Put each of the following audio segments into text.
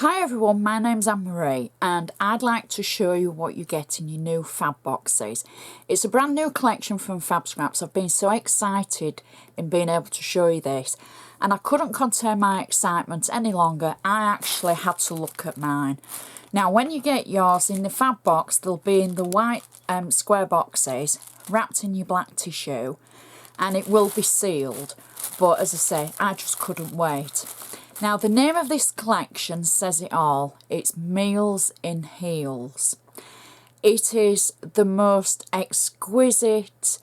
Hi everyone, my name's Anne-Marie and I'd like to show you what you get in your new Fab boxes. It's a brand new collection from Fabscraps. I've been so excited in being able to show you this and I couldn't contain my excitement any longer. I actually had to look at mine. Now when you get yours in the Fab box, they'll be in the white square boxes wrapped in your black tissue and it will be sealed, but as I say, I just couldn't wait. Now the name of this collection says it all. It's Meals in Heels. It is the most exquisite,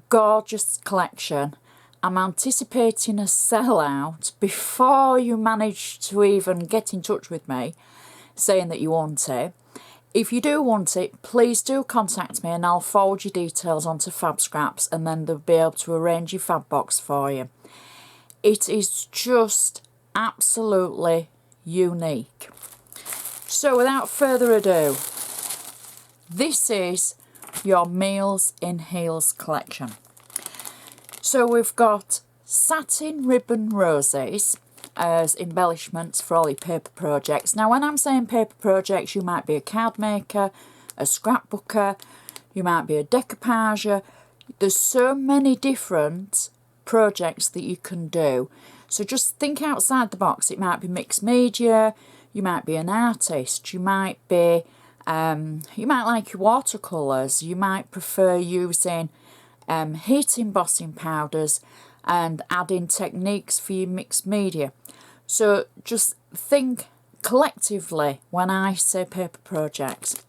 gorgeous collection. I'm anticipating a sellout before you manage to even get in touch with me saying that you want it. If you do want it, please do contact me and I'll forward your details onto Fabscraps and then they'll be able to arrange your Fab box for you. It is just absolutely unique. So without further ado, this is your Meals in Heels collection. So we've got satin ribbon roses as embellishments for all your paper projects. Now when I'm saying paper projects, you might be a card maker, a scrapbooker, you might be a decoupager. There's so many different projects that you can do. So just think outside the box. It might be mixed media, you might be an artist, you might be, you might like your watercolours, you might prefer using heat embossing powders and adding techniques for your mixed media. So just think collectively when I say paper projects.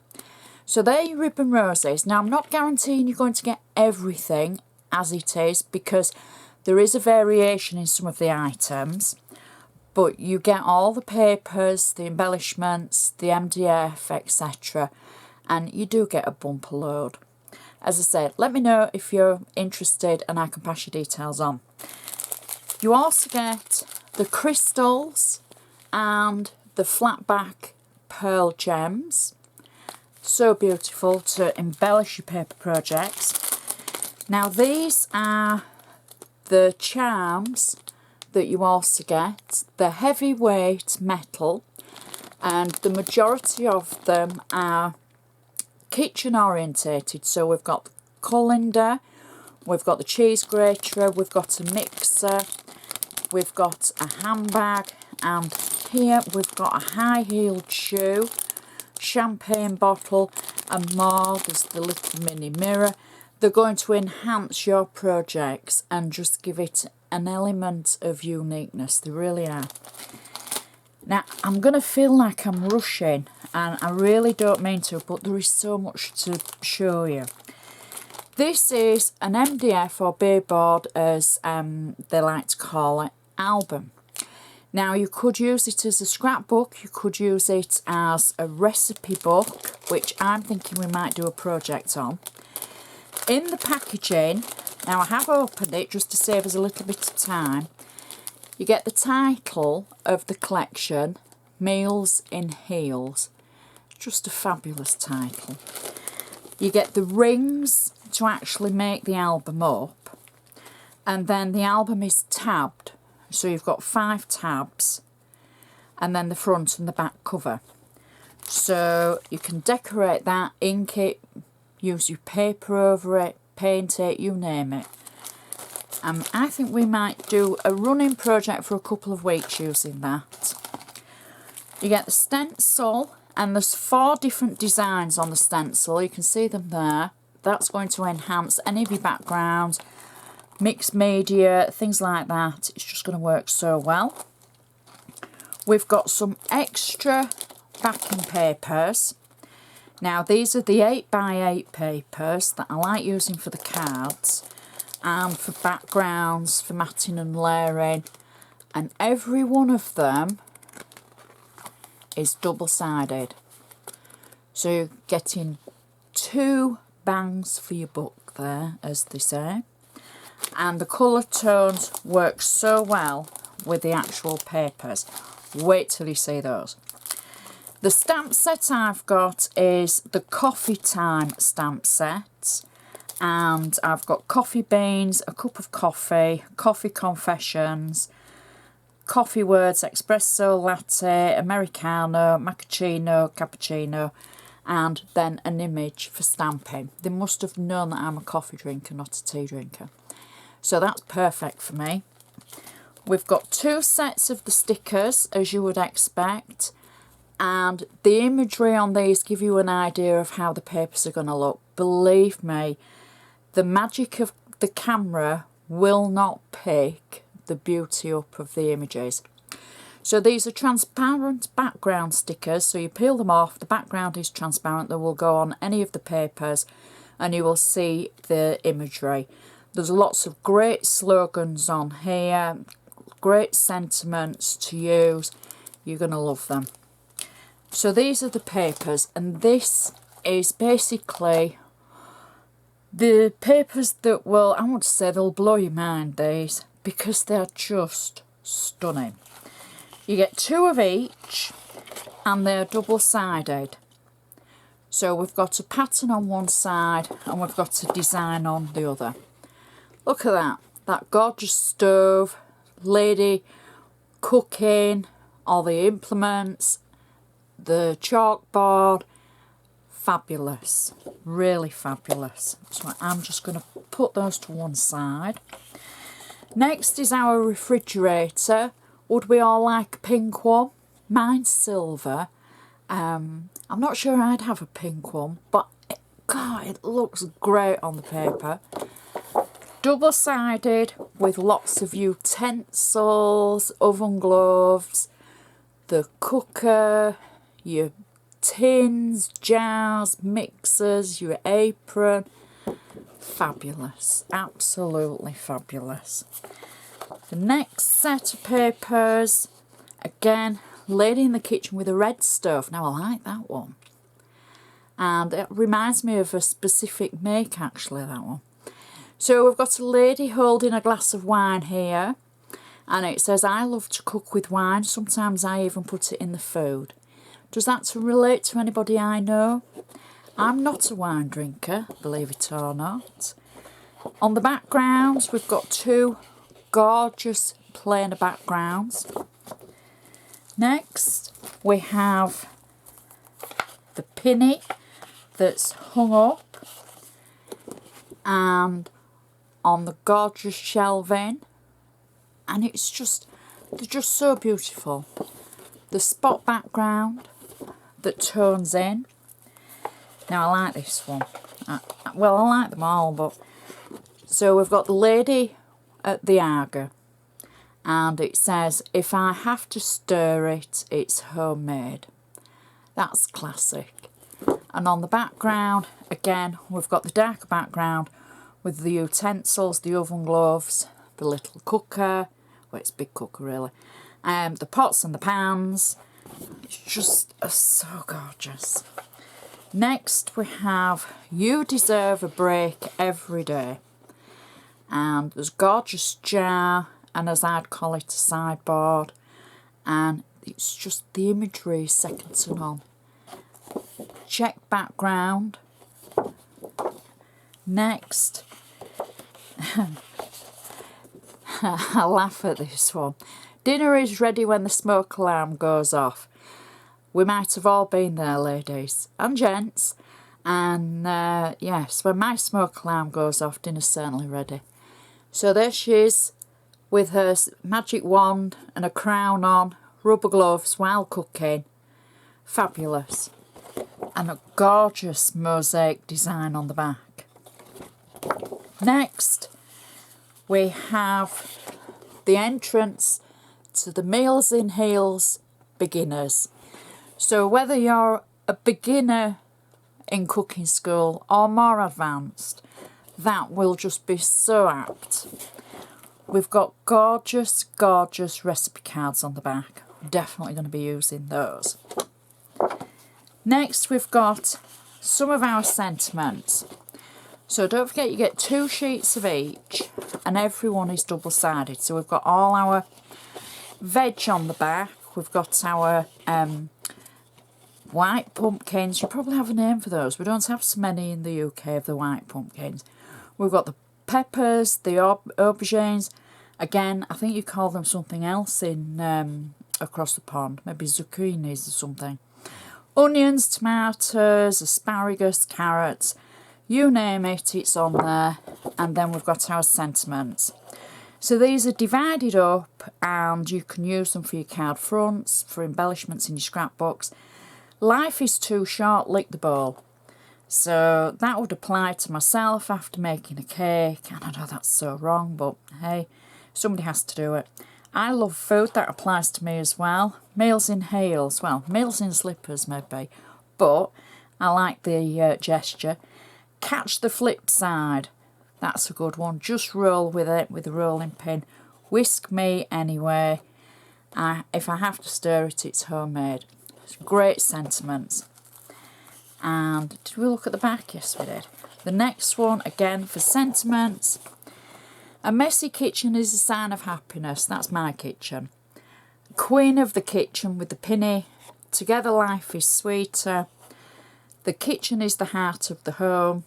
So they're your ribbon roses. Now I'm not guaranteeing you're going to get everything as it is because there is a variation in some of the items, but you get all the papers, the embellishments, the MDF, etc. And you do get a bumper load. As I said, let me know if you're interested and I can pass your details on. You also get the crystals and the flat back pearl gems. So beautiful to embellish your paper projects. Now these are the charms that you also get. They're heavyweight metal and the majority of them are kitchen orientated. So we've got the colander, we've got the cheese grater, we've got a mixer, we've got a handbag, and here we've got a high-heeled shoe, champagne bottle, and more. There's the little mini mirror. They're going to enhance your projects and just give it an element of uniqueness. They really are. Now, I'm going to feel like I'm rushing, and I really don't mean to, but there is so much to show you. This is an MDF or beadboard, as they like to call it, album. Now, you could use it as a scrapbook, you could use it as a recipe book, which I'm thinking we might do a project on. In the packaging, now I have opened it just to save us a little bit of time, you get the title of the collection, Meals in Heels. Just a fabulous title. You get the rings to actually make the album up, and then the album is tabbed, so you've got 5 tabs, and then the front and the back cover. So you can decorate that, ink it, use your paper over it, paint it, you name it. I think we might do a running project for a couple of weeks using that. You get the stencil, and there's 4 different designs on the stencil. You can see them there. That's going to enhance any of your backgrounds, mixed media, things like that. It's just going to work so well. We've got some extra backing papers. Now these are the 8x8 papers that I like using for the cards and for backgrounds, for matting and layering, and every one of them is double-sided. So you're getting 2 bangs for your book there, as they say, and the colour tones work so well with the actual papers. Wait till you see those. The stamp set I've got is the Coffee Time stamp set, and I've got coffee beans, a cup of coffee, coffee confessions, coffee words: espresso, latte, americano, macchiato, cappuccino, and then an image for stamping. They must have known that I'm a coffee drinker, not a tea drinker. So that's perfect for me. We've got 2 sets of the stickers, as you would expect, and the imagery on these give you an idea of how the papers are going to look. Believe me, the magic of the camera will not pick the beauty up of the images. So these are transparent background stickers, so you peel them off, the background is transparent, they will go on any of the papers and you will see the imagery. There's lots of great slogans on here, great sentiments to use. You're going to love them. So these are the papers, and this is basically the papers that will, I want to say, they'll blow your mind, these, because they're just stunning. You get 2 of each, and they're double-sided. So we've got a pattern on one side, and we've got a design on the other. Look at that gorgeous stove, lady cooking, all the implements, the chalkboard. Fabulous, really fabulous. So I'm just going to put those to one side. Next is our refrigerator. Would we all like a pink one? Mine's silver. I'm not sure I'd have a pink one, but God, it looks great on the paper. Double-sided with lots of utensils, oven gloves, the cooker, your tins, jars, mixers, your apron. Fabulous, absolutely fabulous. The next set of papers, again, lady in the kitchen with a red stove. Now I like that one. And it reminds me of a specific make, actually, that one. So we've got a lady holding a glass of wine here. And it says, I love to cook with wine. Sometimes I even put it in the food. Does that relate to anybody I know? I'm not a wine drinker, believe it or not. On the backgrounds, we've got 2 gorgeous plain backgrounds. Next, we have the penny that's hung up and on the gorgeous shelving, and it's just, they're just so beautiful. The spot background that tones in. Now I like this one. Well, I like them all, but so we've got the lady at the Aga, and it says, if I have to stir it, it's homemade. That's classic. And on the background, again, we've got the darker background with the utensils, the oven gloves, the little cooker, well, it's a big cooker really, the pots and the pans. It's just so gorgeous. Next we have You Deserve a Break Every Day. And there's a gorgeous jar, and as I'd call it, a sideboard. And it's just, the imagery is second to none. Check background. Next, I laugh at this one. Dinner is ready when the smoke alarm goes off. We might have all been there, ladies and gents. And yes, when my smoke alarm goes off, dinner's certainly ready. So there she is with her magic wand and a crown on, rubber gloves while cooking. Fabulous. And a gorgeous mosaic design on the back. Next, we have the entrance to the Meals in Heels beginners. So whether you're a beginner in cooking school or more advanced, that will just be so apt. We've got gorgeous, gorgeous recipe cards on the back. I'm definitely going to be using those. Next, we've got some of our sentiments. So don't forget, you get 2 sheets of each, and every one is double-sided. So we've got all our veg on the back. We've got our white pumpkins. You probably have a name for those. We don't have so many in the UK of the white pumpkins. We've got the peppers, the aubergines, Again, I think you call them something else in across the pond, maybe zucchinis or something. Onions, tomatoes, asparagus, carrots, you name it, it's on there. And then we've got our sentiments. So these are divided up and you can use them for your card fronts, for embellishments in your scrapbooks. Life is too short, lick the bowl. So that would apply to myself after making a cake. And I know that's so wrong, but hey, somebody has to do it. I love food, that applies to me as well. Meals in heels, well, meals in slippers maybe, but I like the gesture. Catch the flip side, that's a good one. Just roll with it with a rolling pin. Whisk me anyway. If I have to stir it, it's homemade. It's great sentiments. And did we look at the back? Yes, we did. The next one, again, for sentiments. A messy kitchen is a sign of happiness. That's my kitchen. Queen of the kitchen with the pinny. Together life is sweeter. The kitchen is the heart of the home.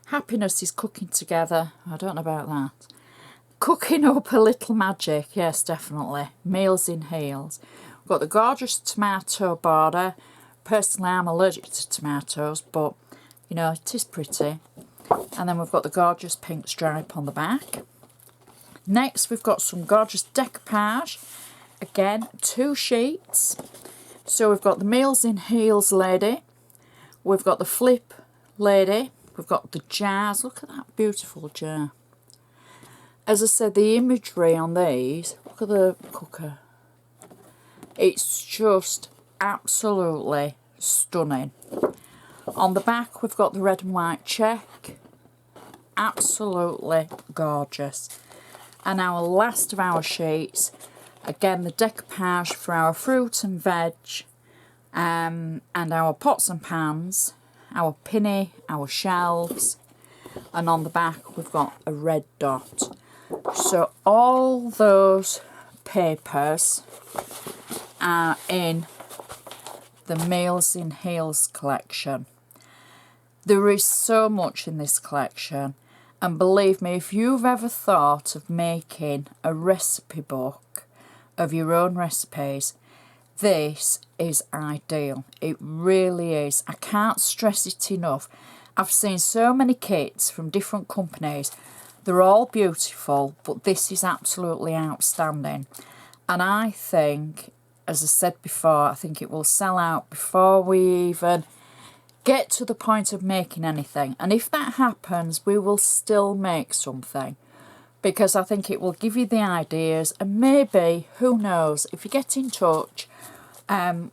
Happiness is cooking together. I don't know about that. Cooking up a little magic. Yes, definitely. Meals in heels. We've got the gorgeous tomato border. Personally, I'm allergic to tomatoes, but, you know, it is pretty. And then we've got the gorgeous pink stripe on the back. Next, we've got some gorgeous decoupage. Again, 2 sheets. So we've got the Meals in Heels lady. We've got the flip lady. We've got the jars. Look at that beautiful jar. As I said, the imagery on these, look at the cooker. It's just absolutely stunning. On the back, we've got the red and white check. Absolutely gorgeous. And our last of our sheets, again, the decoupage for our fruit and veg, and our pots and pans, our pinny, our shelves, and on the back we've got a red dot. So all those papers are in the Meals in Heels collection. There is so much in this collection. And believe me, if you've ever thought of making a recipe book of your own recipes, this is ideal. It really is. I can't stress it enough. I've seen so many kits from different companies. They're all beautiful, but this is absolutely outstanding. And I think, as I said before, I think it will sell out before we even get to the point of making anything. And if that happens, we will still make something, because I think it will give you the ideas. And maybe, who knows, if you get in touch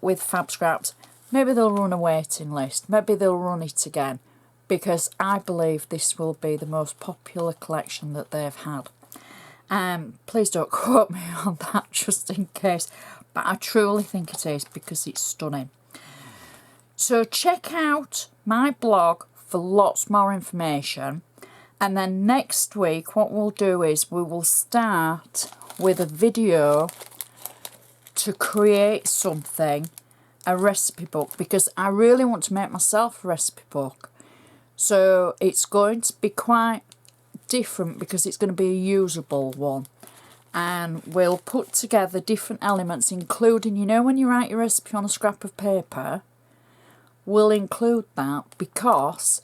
with Fabscraps, maybe they'll run a waiting list, maybe they'll run it again, because I believe this will be the most popular collection that they've had. Please don't quote me on that, just in case, but I truly think it is, because it's stunning. So check out my blog for lots more information. And then next week what we'll do is we will start with a video to create something, a recipe book, because I really want to make myself a recipe book. So it's going to be quite different, because it's going to be a usable one. And we'll put together different elements, including, you know, when you write your recipe on a scrap of paper, we'll include that, because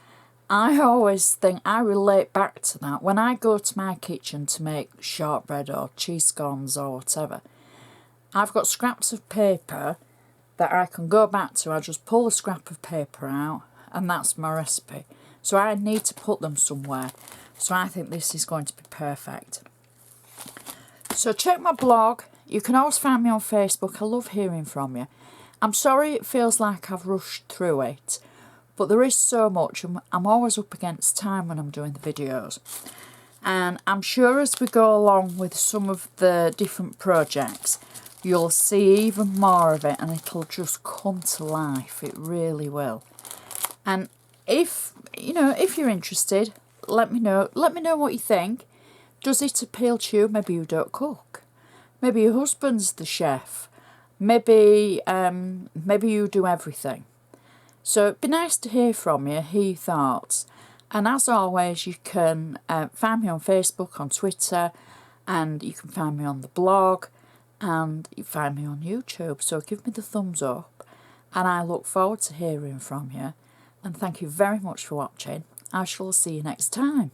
I always think I relate back to that. When I go to my kitchen to make shortbread or cheese scones or whatever, I've got scraps of paper that I can go back to. I just pull a scrap of paper out and that's my recipe. So I need to put them somewhere. So I think this is going to be perfect. So check my blog. You can always find me on Facebook. I love hearing from you. I'm sorry it feels like I've rushed through it, but there is so much, and I'm always up against time when I'm doing the videos. And I'm sure as we go along with some of the different projects, you'll see even more of it, and it'll just come to life. It really will. And if you're interested, let me know. Let me know what you think. Does it appeal to you? Maybe you don't cook. Maybe your husband's the chef. Maybe you do everything. So it'd be nice to hear from you, hear your thoughts. And as always, you can find me on Facebook, on Twitter, and you can find me on the blog, and you find me on YouTube. So give me the thumbs up, and I look forward to hearing from you. And thank you very much for watching. I shall see you next time.